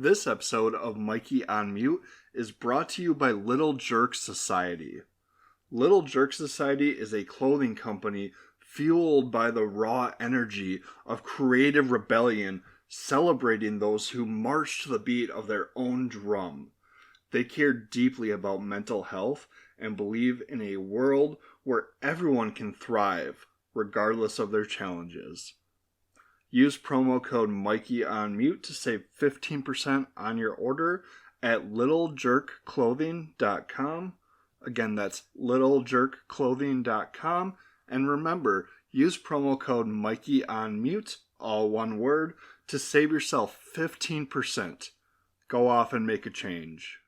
This episode of Mikey on Mute is brought to you by Little Jerk Society. Little Jerk Society is a clothing company fueled by the raw energy of creative rebellion, celebrating those who march to the beat of their own drum. They care deeply about mental health and believe in a world where everyone can thrive, regardless of their challenges. Use promo code Mikey on Mute to save 15% on your order at littlejerkclothing.com. Again, that's littlejerkclothing.com. And remember, use promo code Mikey on Mute, all one word, to save yourself 15%. Go off and make a change.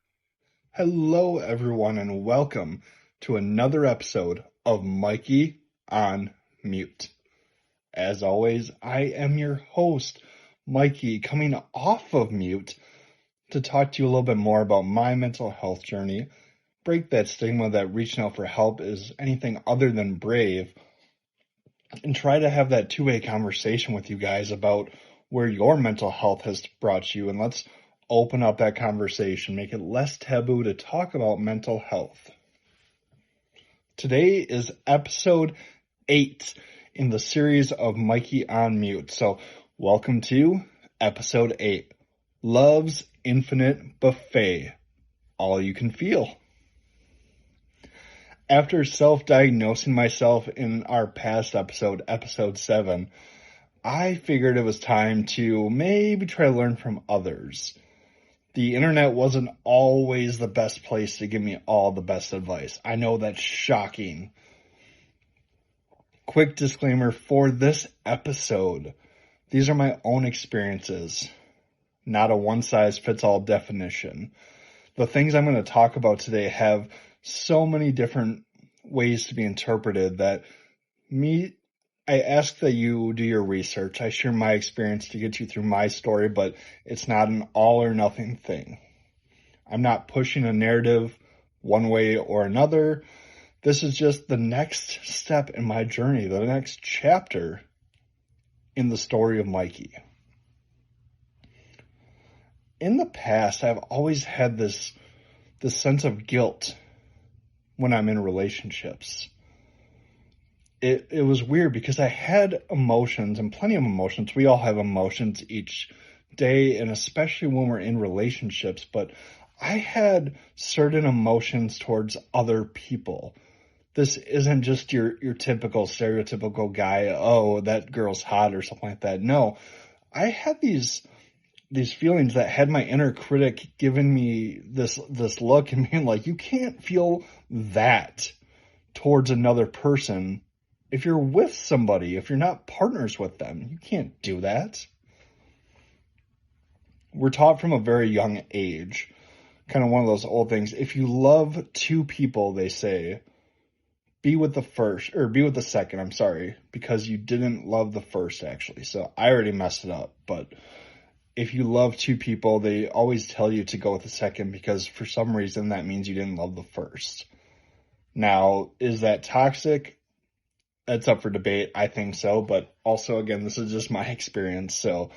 Hello, everyone, and welcome to another episode of Mikey on Mute. As always, I am your host, Mikey, coming off of mute to talk to you a little bit more about my mental health journey, break that stigma that reaching out for help is anything other than brave, and try to have that two-way conversation with you guys about where your mental health has brought you, and let's open up that conversation, make it less taboo to talk about mental health. Today is episode 8 in the series of Mikey on Mute. So welcome to episode 8, Love's Infinite Buffet, All You Can Feel. After self-diagnosing myself in our past episode, episode 7, I figured it was time to maybe try to learn from others. The internet wasn't always the best place to give me all the best advice. I know that's shocking. Quick disclaimer for this episode. These are my own experiences, not a one-size-fits-all definition. The things I'm going to talk about today have so many different ways to be interpreted that I ask that you do your research. I share my experience to get you through my story, but it's not an all or nothing thing. I'm not pushing a narrative one way or another. This is just the next step in my journey, the next chapter in the story of Mikey. In the past, I've always had this sense of guilt when I'm in relationships. It was weird because I had emotions, and plenty of emotions. We all have emotions each day, and especially when we're in relationships, but I had certain emotions towards other people. This isn't just your typical stereotypical guy, oh, that girl's hot or something like that. No, I had these feelings that had my inner critic giving me this look and being like, you can't feel that towards another person if you're with somebody, if you're not partners with them. You can't do that. We're taught from a very young age, kind of one of those old things. If you love two people, they say, be with the second, because you didn't love the first, actually. So I already messed it up. But if you love two people, they always tell you to go with the second because for some reason that means you didn't love the first. Now, is that toxic? That's up for debate. I think so. But also, again, this is just my experience. So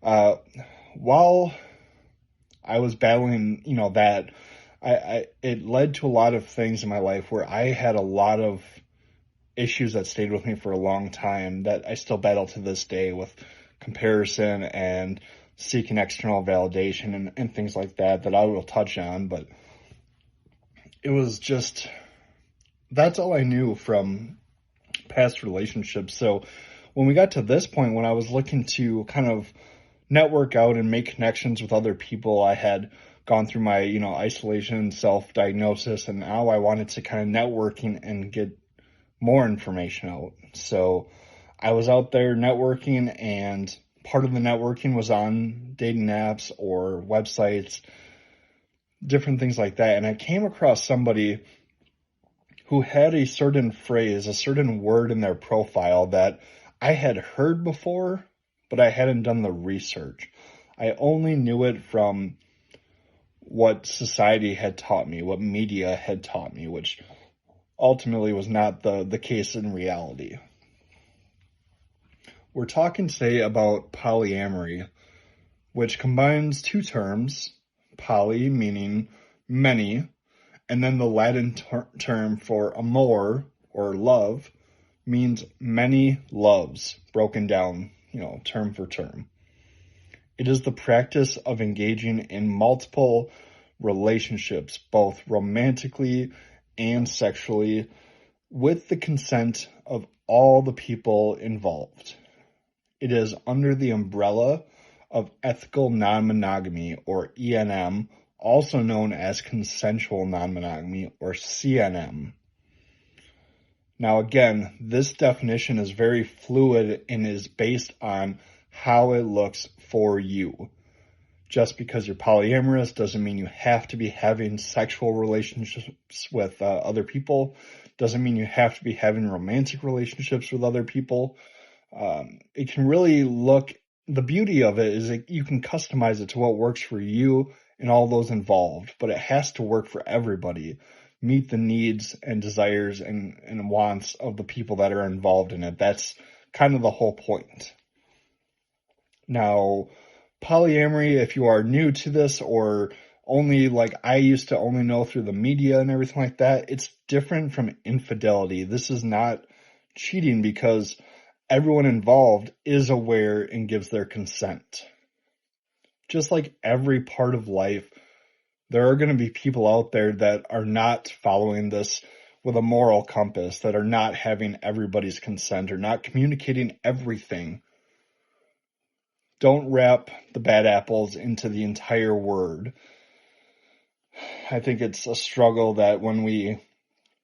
while I was battling, that, it led to a lot of things in my life where I had a lot of issues that stayed with me for a long time that I still battle to this day with comparison and seeking external validation and things like that I will touch on. But it was just, that's all I knew from past relationships. So when we got to this point, when I was looking to kind of network out and make connections with other people, I had gone through my, isolation, self-diagnosis, and now I wanted to kind of networking and get more information out. So I was out there networking, and part of the networking was on dating apps or websites, different things like that. And I came across somebody who had a certain phrase, a certain word in their profile that I had heard before, but I hadn't done the research. I only knew it from what society had taught me, what media had taught me, which ultimately was not the case in reality. We're talking today about polyamory, which combines two terms, poly meaning many, and then the Latin term for amor or love means many loves, broken down, term for term. It is the practice of engaging in multiple relationships, both romantically and sexually, with the consent of all the people involved. It is under the umbrella of ethical non-monogamy, or ENM, also known as consensual non-monogamy, or CNM. Now again, this definition is very fluid and is based on how it looks for you. Just because you're polyamorous doesn't mean you have to be having sexual relationships with other people. Doesn't mean you have to be having romantic relationships with other people. It can really look, the beauty of it is that you can customize it to what works for you and all those involved, but it has to work for everybody, meet the needs and desires and wants of the people that are involved in it. That's kind of the whole point. Now, polyamory, if you are new to this, or only like I used to only know through the media and everything like that, it's different from infidelity. This is not cheating because everyone involved is aware and gives their consent. Just like every part of life, there are going to be people out there that are not following this with a moral compass, that are not having everybody's consent or not communicating everything. Don't wrap the bad apples into the entire word. I think it's a struggle that when we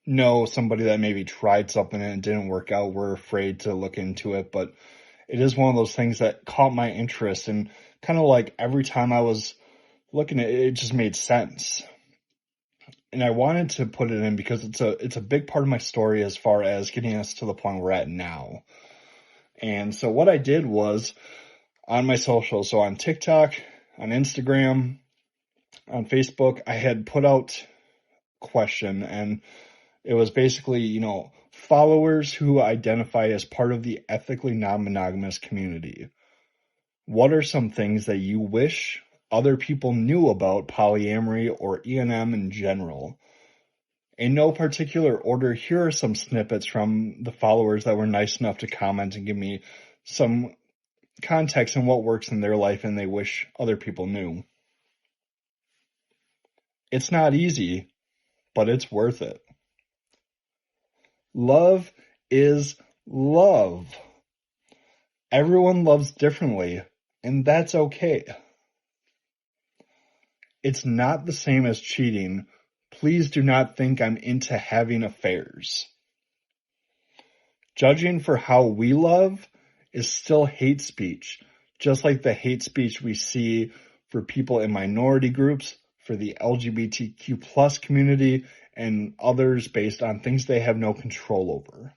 know somebody that maybe tried something and it didn't work out, we're afraid to look into it. But it is one of those things that caught my interest, and kind of like every time I was looking at it, it just made sense. And I wanted to put it in because it's a big part of my story as far as getting us to the point we're at now. And so what I did was, on my socials, so on TikTok, on Instagram, on Facebook, I had put out a question, and it was basically, followers who identify as part of the ethically non-monogamous community. What are some things that you wish other people knew about polyamory or ENM in general? In no particular order, here are some snippets from the followers that were nice enough to comment and give me some context on what works in their life and they wish other people knew. It's not easy, but it's worth it. Love is love. Everyone loves differently, and that's okay. It's not the same as cheating. Please do not think I'm into having affairs. Judging for how we love is still hate speech, just like the hate speech we see for people in minority groups, for the LGBTQ plus community, and others based on things they have no control over.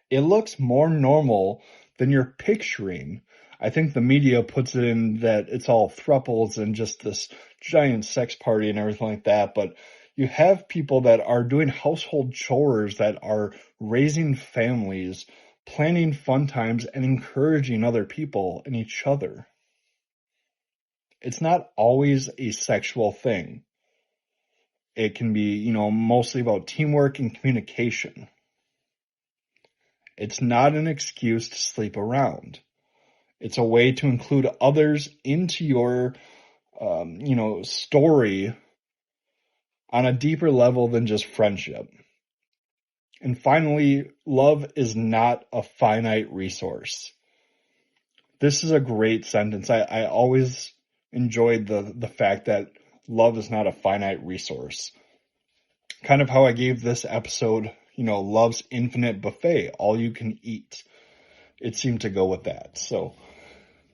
It looks more normal than you're picturing. I think the media puts it in that it's all thruples and just this giant sex party and everything like that, but you have people that are doing household chores, that are raising families, planning fun times, and encouraging other people and each other. It's not always a sexual thing. It can be, mostly about teamwork and communication. It's not an excuse to sleep around. It's a way to include others into your, story on a deeper level than just friendship. And finally, love is not a finite resource. This is a great sentence. I always enjoyed the fact that love is not a finite resource. Kind of how I gave this episode, Love's Infinite Buffet, all you can eat. It seemed to go with that. So,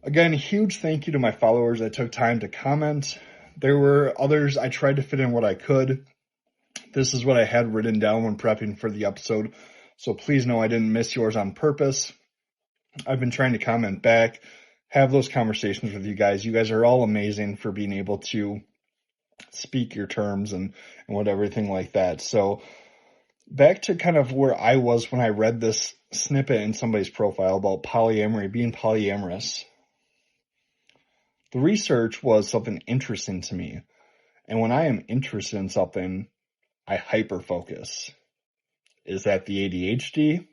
again, huge thank you to my followers that took time to comment. There were others, I tried to fit in what I could. This is what I had written down when prepping for the episode, so please know I didn't miss yours on purpose. I've been trying to comment back, have those conversations with you guys. You guys are all amazing for being able to speak your terms and everything like that. So back to kind of where I was when I read this snippet in somebody's profile about polyamory, being polyamorous. The research was something interesting to me. And when I am interested in something, I hyper focus. Is that the ADHD?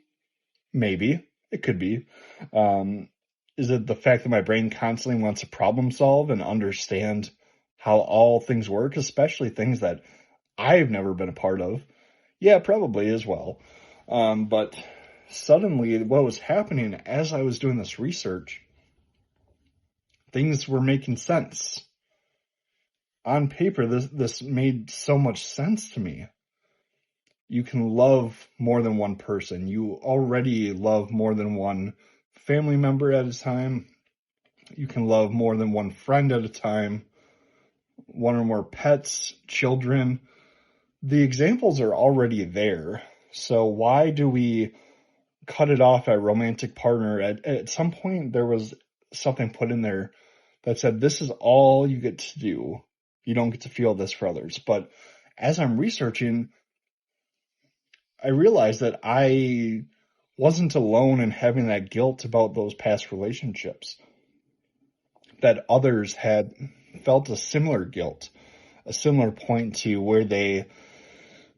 Maybe. It could be. Is it the fact that my brain constantly wants to problem solve and understand how all things work, especially things that I've never been a part of? Yeah, probably as well. But suddenly, what was happening as I was doing this research, things were making sense. On paper, this made so much sense to me. You can love more than one person. You already love more than one family member at a time. You can love more than one friend at a time, one or more pets, children. The examples are already there. So why do we cut it off at romantic partner? At some point, there was something put in there that said, this is all you get to do. You don't get to feel this for others. But as I'm researching, I realized that I wasn't alone in having that guilt about those past relationships, that others had felt a similar guilt, a similar point to where they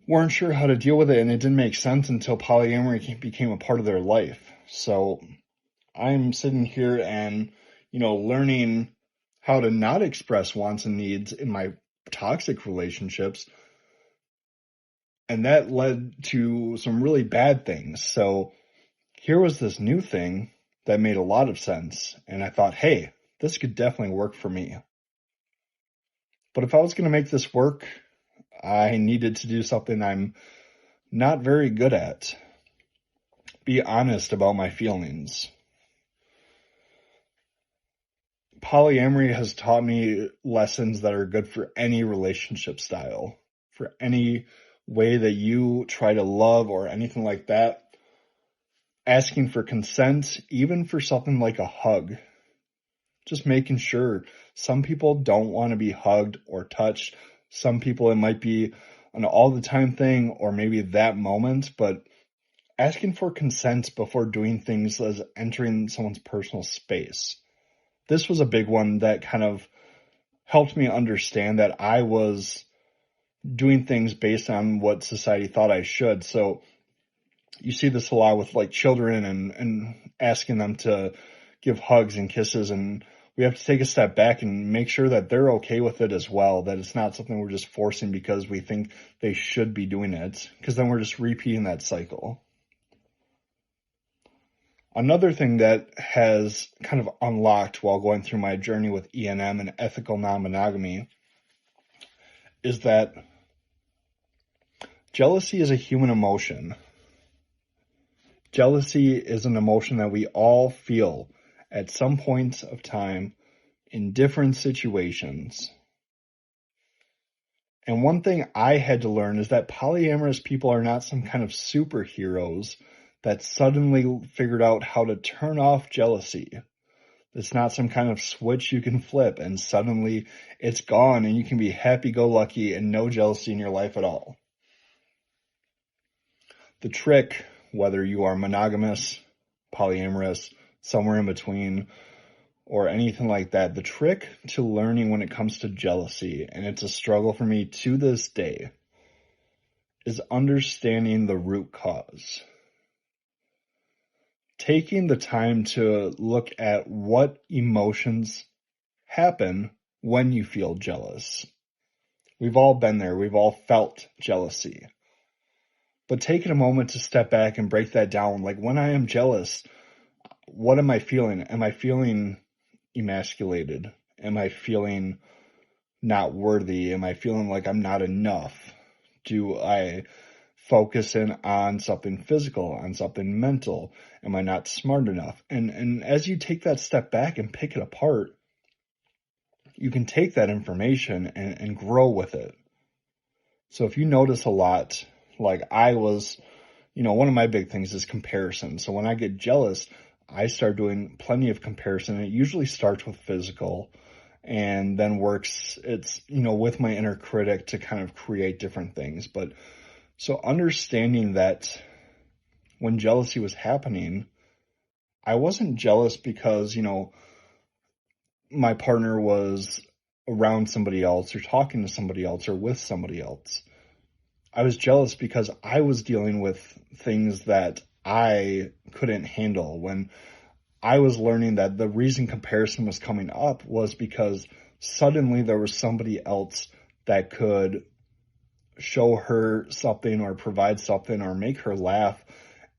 weren't sure how to deal with it, and it didn't make sense until polyamory became a part of their life. So I'm sitting here and, learning how to not express wants and needs in my toxic relationships. And that led to some really bad things. So here was this new thing that made a lot of sense. And I thought, hey, this could definitely work for me. But if I was going to make this work, I needed to do something I'm not very good at. Be honest about my feelings. Polyamory has taught me lessons that are good for any relationship style, for any way that you try to love or anything like that. Asking for consent, even for something like a hug. Just making sure. Some people don't want to be hugged or touched. Some people, it might be an all the time thing or maybe that moment, but asking for consent before doing things as entering someone's personal space. This was a big one that kind of helped me understand that I was doing things based on what society thought I should. So you see this a lot with like children and asking them to give hugs and kisses, and we have to take a step back and make sure that they're okay with it as well, that it's not something we're just forcing because we think they should be doing it, because then we're just repeating that cycle. Another thing that has kind of unlocked while going through my journey with ENM and ethical non-monogamy is that jealousy is a human emotion. Jealousy is an emotion that we all feel at some points of time in different situations. And one thing I had to learn is that polyamorous people are not some kind of superheroes that suddenly figured out how to turn off jealousy. It's not some kind of switch you can flip and suddenly it's gone and you can be happy-go-lucky and no jealousy in your life at all. The trick, whether you are monogamous, polyamorous, somewhere in between, or anything like that, the trick to learning when it comes to jealousy, and it's a struggle for me to this day, is understanding the root cause. Taking the time to look at what emotions happen when you feel jealous. We've all been there. We've all felt jealousy. But taking a moment to step back and break that down, like when I am jealous, what am I feeling? Am I feeling emasculated? Am I feeling not worthy? Am I feeling like I'm not enough? Do I focus in on something physical, on something mental? Am I not smart enough? And as you take that step back and pick it apart, you can take that information and grow with it. So if you notice a lot, like I was, one of my big things is comparison. So when I get jealous, I start doing plenty of comparison. It usually starts with physical and then works, it's, with my inner critic to kind of create different things. But so understanding that when jealousy was happening, I wasn't jealous because, my partner was around somebody else or talking to somebody else or with somebody else. I was jealous because I was dealing with things that I couldn't handle. When I was learning that the reason comparison was coming up was because suddenly there was somebody else that could show her something or provide something or make her laugh.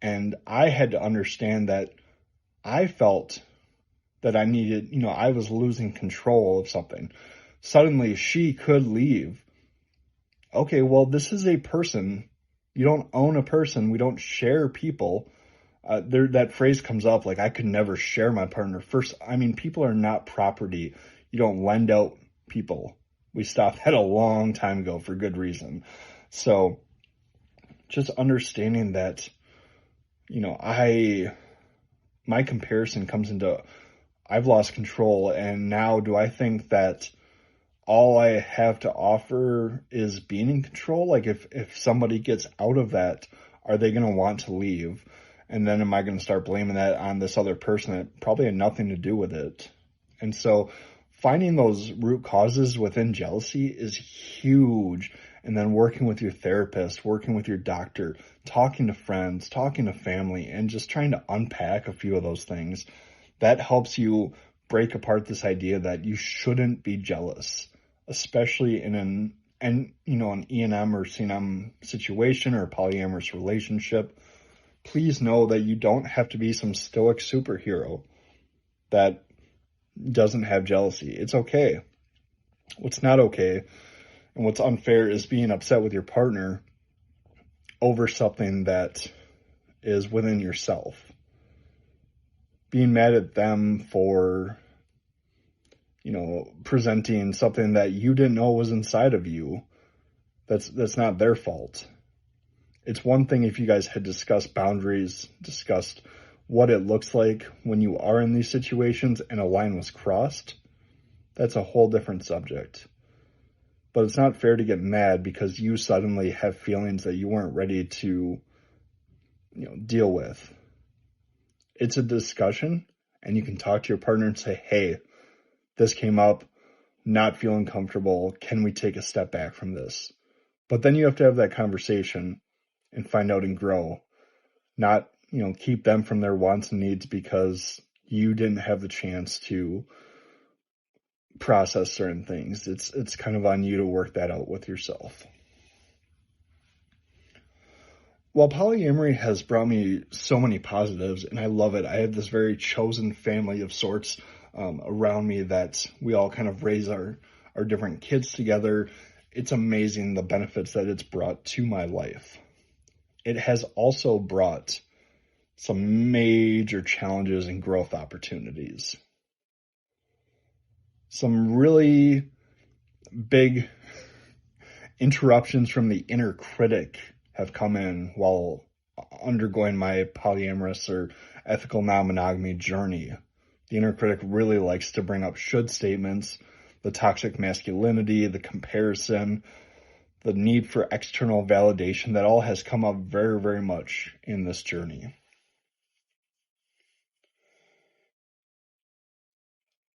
And I had to understand that I felt that I needed, I was losing control of something. Suddenly she could leave. Okay, well, this is a person. You don't own a person. We don't share people. That phrase comes up like, I could never share my partner. First, I mean, people are not property. You don't lend out people. We stopped that a long time ago for good reason. So just understanding that, my comparison comes into, I've lost control, and now do I think that all I have to offer is being in control? Like if somebody gets out of that, are they going to want to leave? And then am I going to start blaming that on this other person that probably had nothing to do with it? And so finding those root causes within jealousy is huge. And then working with your therapist, working with your doctor, talking to friends, talking to family, and just trying to unpack a few of those things. That helps you break apart this idea that you shouldn't be jealous, especially in an E&M or C&M situation or a polyamorous relationship. Please know that you don't have to be some stoic superhero that doesn't have jealousy. It's okay. What's not okay and what's unfair is being upset with your partner over something that is within yourself. Being mad at them for, presenting something that you didn't know was inside of you. That's not their fault. It's one thing if you guys had discussed boundaries, discussed what it looks like when you are in these situations and a line was crossed. That's a whole different subject. But it's not fair to get mad because you suddenly have feelings that you weren't ready to, deal with. It's a discussion, and you can talk to your partner and say, hey, this came up, not feeling comfortable. Can we take a step back from this? But then you have to have that conversation and find out and grow. Not, keep them from their wants and needs because you didn't have the chance to process certain things. It's kind of on you to work that out with yourself. While polyamory has brought me so many positives, and I love it, I have this very chosen family of sorts around me that we all kind of raise our different kids together. It's amazing the benefits that it's brought to my life. It has also brought some major challenges and growth opportunities. Some really big interruptions from the inner critic have come in while undergoing my polyamorous or ethical non-monogamy journey. The inner critic really likes to bring up should statements, the toxic masculinity, the comparison, the need for external validation. That all has come up very, very much in this journey.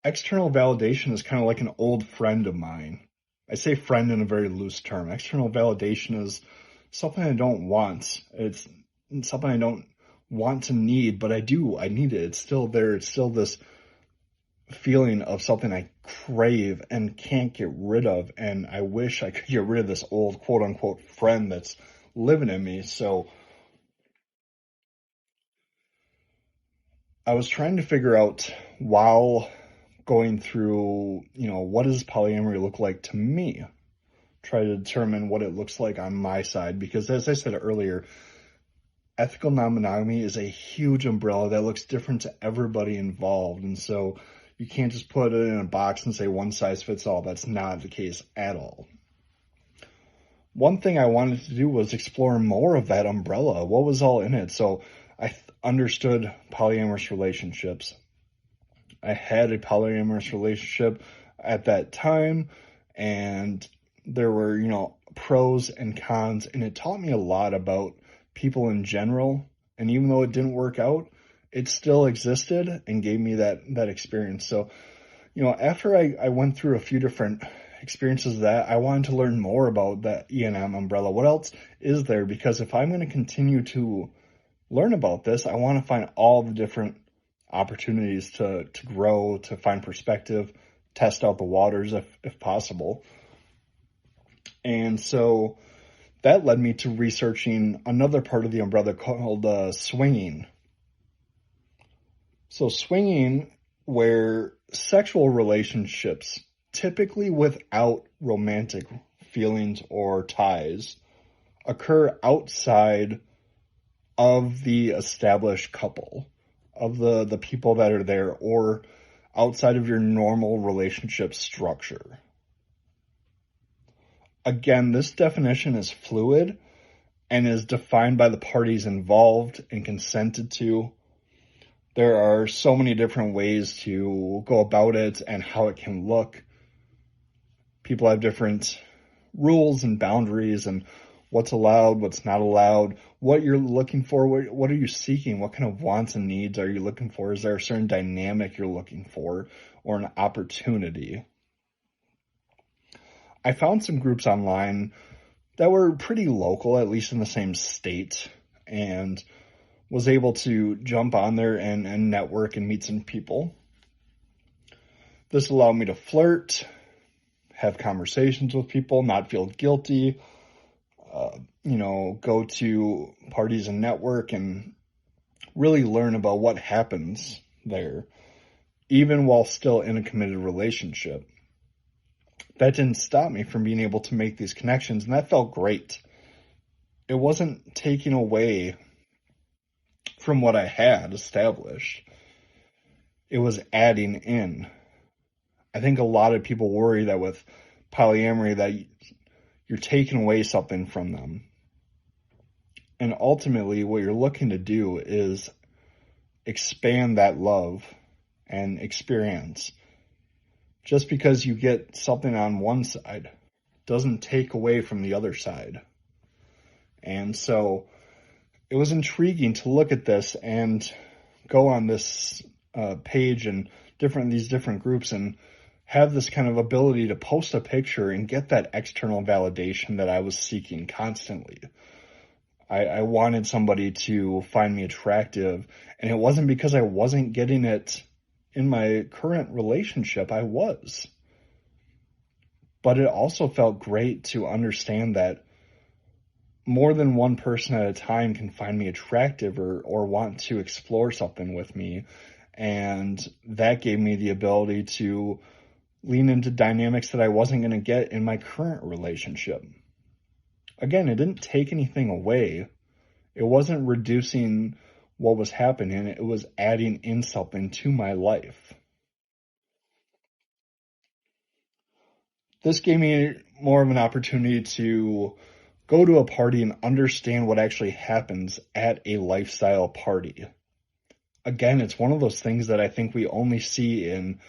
External validation is kind of like an old friend of mine. I say friend in a very loose term. External validation is something I don't want. It's something I don't want to need, but I do. I need it. It's still there. It's still this feeling of something I crave and can't get rid of. And I wish I could get rid of this old quote unquote friend that's living in me. So I was trying to figure out while going through, what does polyamory look like to me? Try to determine what it looks like on my side, because as I said earlier, ethical non-monogamy is a huge umbrella that looks different to everybody involved. And so you can't just put it in a box and say one size fits all. That's not the case at all. One thing I wanted to do was explore more of that umbrella. What was all in it? So I understood polyamorous relationships. I had a polyamorous relationship at that time, and there were, pros and cons, and it taught me a lot about people in general. And even though it didn't work out, it still existed and gave me that experience. So After I went through a few different experiences of that, I wanted to learn more about that E&M umbrella. What else is there? Because if I'm going to continue to learn about this, I want to find all the different opportunities to grow, to find perspective, test out the waters if possible. And so that led me to researching another part of the umbrella called swinging. So swinging, where sexual relationships, typically without romantic feelings or ties, occur outside of the established couple, of the people that are there, or outside of your normal relationship structure. Again, this definition is fluid and is defined by the parties involved and consented to. There are so many different ways to go about it and how it can look. People have different rules and boundaries and what's allowed, what's not allowed, what you're looking for, what are you seeking, what kind of wants and needs are you looking for? Is there a certain dynamic you're looking for or an opportunity? I found some groups online that were pretty local, at least in the same state, and was able to jump on there and network and meet some people. This allowed me to flirt, have conversations with people, not feel guilty, go to parties and network and really learn about what happens there, even while still in a committed relationship. That didn't stop me from being able to make these connections, and that felt great. It wasn't taking away from what I had established. It was adding in. I think a lot of people worry that with polyamory that you're taking away something from them. And ultimately, what you're looking to do is expand that love and experience. Just because you get something on one side doesn't take away from the other side. And so it was intriguing to look at this and go on this page and these different groups and have this kind of ability to post a picture and get that external validation that I was seeking constantly. I wanted somebody to find me attractive, and it wasn't because I wasn't getting it in my current relationship. I was. But it also felt great to understand that more than one person at a time can find me attractive or want to explore something with me. And that gave me the ability to lean into dynamics that I wasn't going to get in my current relationship. Again, it didn't take anything away. It wasn't reducing what was happening. It was adding in something to my life. This gave me more of an opportunity to go to a party and understand what actually happens at a lifestyle party. Again, it's one of those things that I think we only see in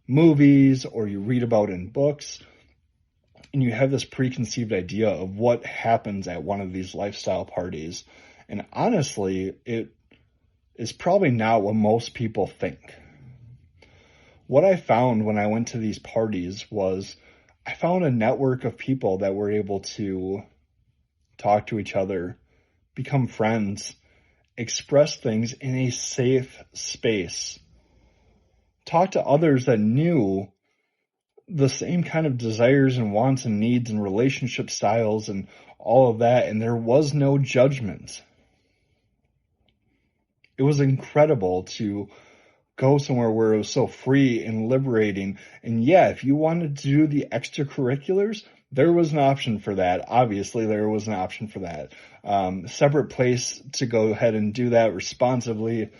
movies or you read about in books, and you have this preconceived idea of what happens at one of these lifestyle parties. And honestly, it is probably not what most people think. What I found when I went to these parties was I found a network of people that were able to talk to each other, become friends, express things in a safe space, talk to others that knew the same kind of desires and wants and needs and relationship styles and all of that, and there was no judgment. It was incredible to go somewhere where it was so free and liberating. And yeah, if you wanted to do the extracurriculars, there was an option for that. Obviously, there was an option for that. Separate place to go ahead and do that responsibly,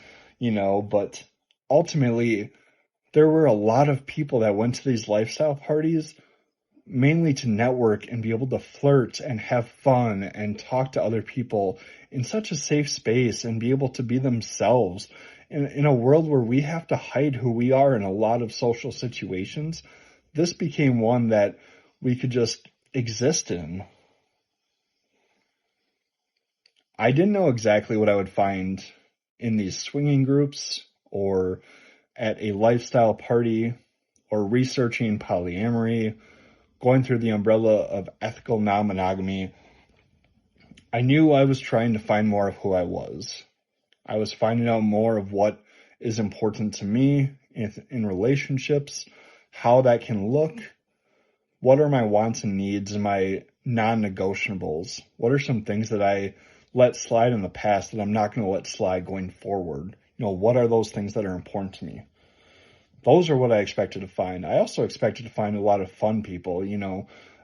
but ultimately, there were a lot of people that went to these lifestyle parties mainly to network and be able to flirt and have fun and talk to other people in such a safe space and be able to be themselves in a world where we have to hide who we are in a lot of social situations. This became one that we could just exist in. I didn't know exactly what I would find in these swinging groups or at a lifestyle party or researching polyamory, going through the umbrella of ethical non-monogamy, I knew I was trying to find more of who I was. I was finding out more of what is important to me in relationships, how that can look, what are my wants and needs and my non-negotiables? What are some things that I let slide in the past that I'm not going to let slide going forward? What are those things that are important to me? Those are what I expected to find. I also expected to find a lot of fun people.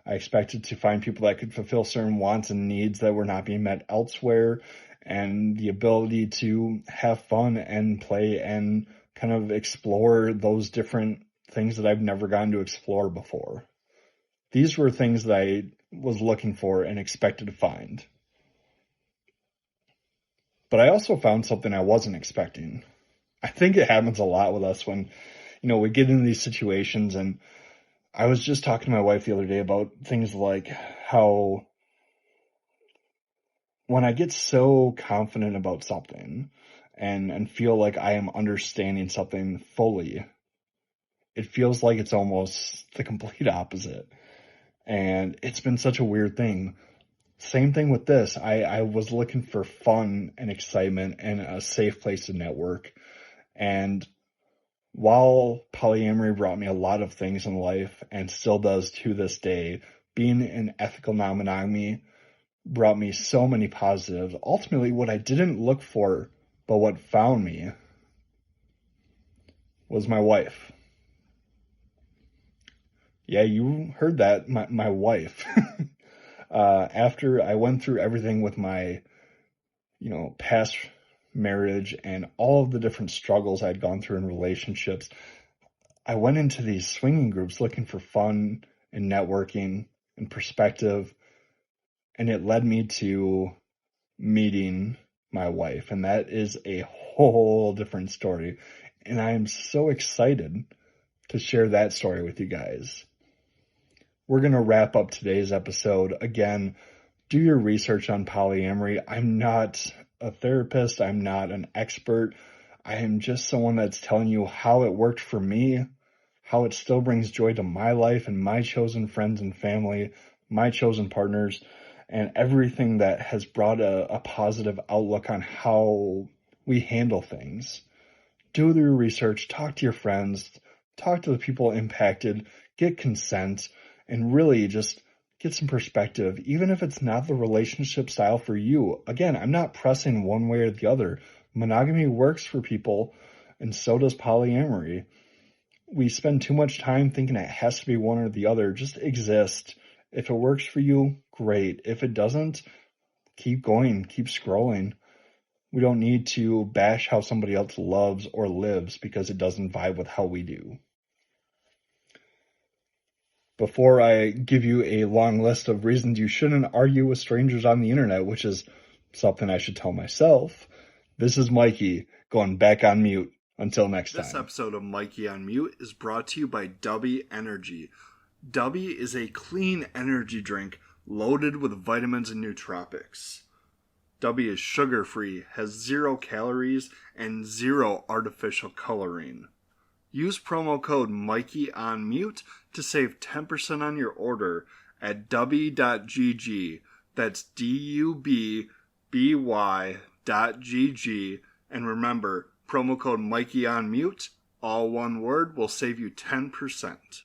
I expected to find people that could fulfill certain wants and needs that were not being met elsewhere, and the ability to have fun and play and kind of explore those different things that I've never gotten to explore before. These were things that I was looking for and expected to find. But I also found something I wasn't expecting. I think it happens a lot with us when, we get into these situations. And I was just talking to my wife the other day about things like how when I get so confident about something and feel like I am understanding something fully, it feels like it's almost the complete opposite. And it's been such a weird thing. Same thing with this. I was looking for fun and excitement and a safe place to network. And while polyamory brought me a lot of things in life and still does to this day, being in ethical non-monogamy brought me so many positives. Ultimately, what I didn't look for, but what found me, was my wife. Yeah, you heard that, my wife. After I went through everything with my, past marriage and all of the different struggles I'd gone through in relationships, I went into these swinging groups looking for fun and networking and perspective, and it led me to meeting my wife, and that is a whole different story, and I am so excited to share that story with you guys. We're going to wrap up today's episode. Again, do your research on polyamory. I'm not a therapist. I'm not an expert. I am just someone that's telling you how it worked for me, how it still brings joy to my life and my chosen friends and family, my chosen partners, and everything that has brought a positive outlook on how we handle things. Do your research, talk to your friends, talk to the people impacted, get consent, and really just get some perspective, even if it's not the relationship style for you. Again, I'm not pressing one way or the other. Monogamy works for people, and so does polyamory. We spend too much time thinking it has to be one or the other. Just exist. If it works for you, great. If it doesn't, keep going, keep scrolling. We don't need to bash how somebody else loves or lives because it doesn't vibe with how we do. Before I give you a long list of reasons you shouldn't argue with strangers on the internet, which is something I should tell myself, this is Mikey going back on mute. Until next time. This episode of Mikey on Mute is brought to you by Dubby Energy. Dubby is a clean energy drink loaded with vitamins and nootropics. Dubby is sugar-free, has 0 calories, and 0 artificial coloring. Use promo code MikeyOnMute to save 10% on your order at dubby.gg. That's DUBBY.gg. And remember, promo code MikeyOnMute, all one word, will save you 10%.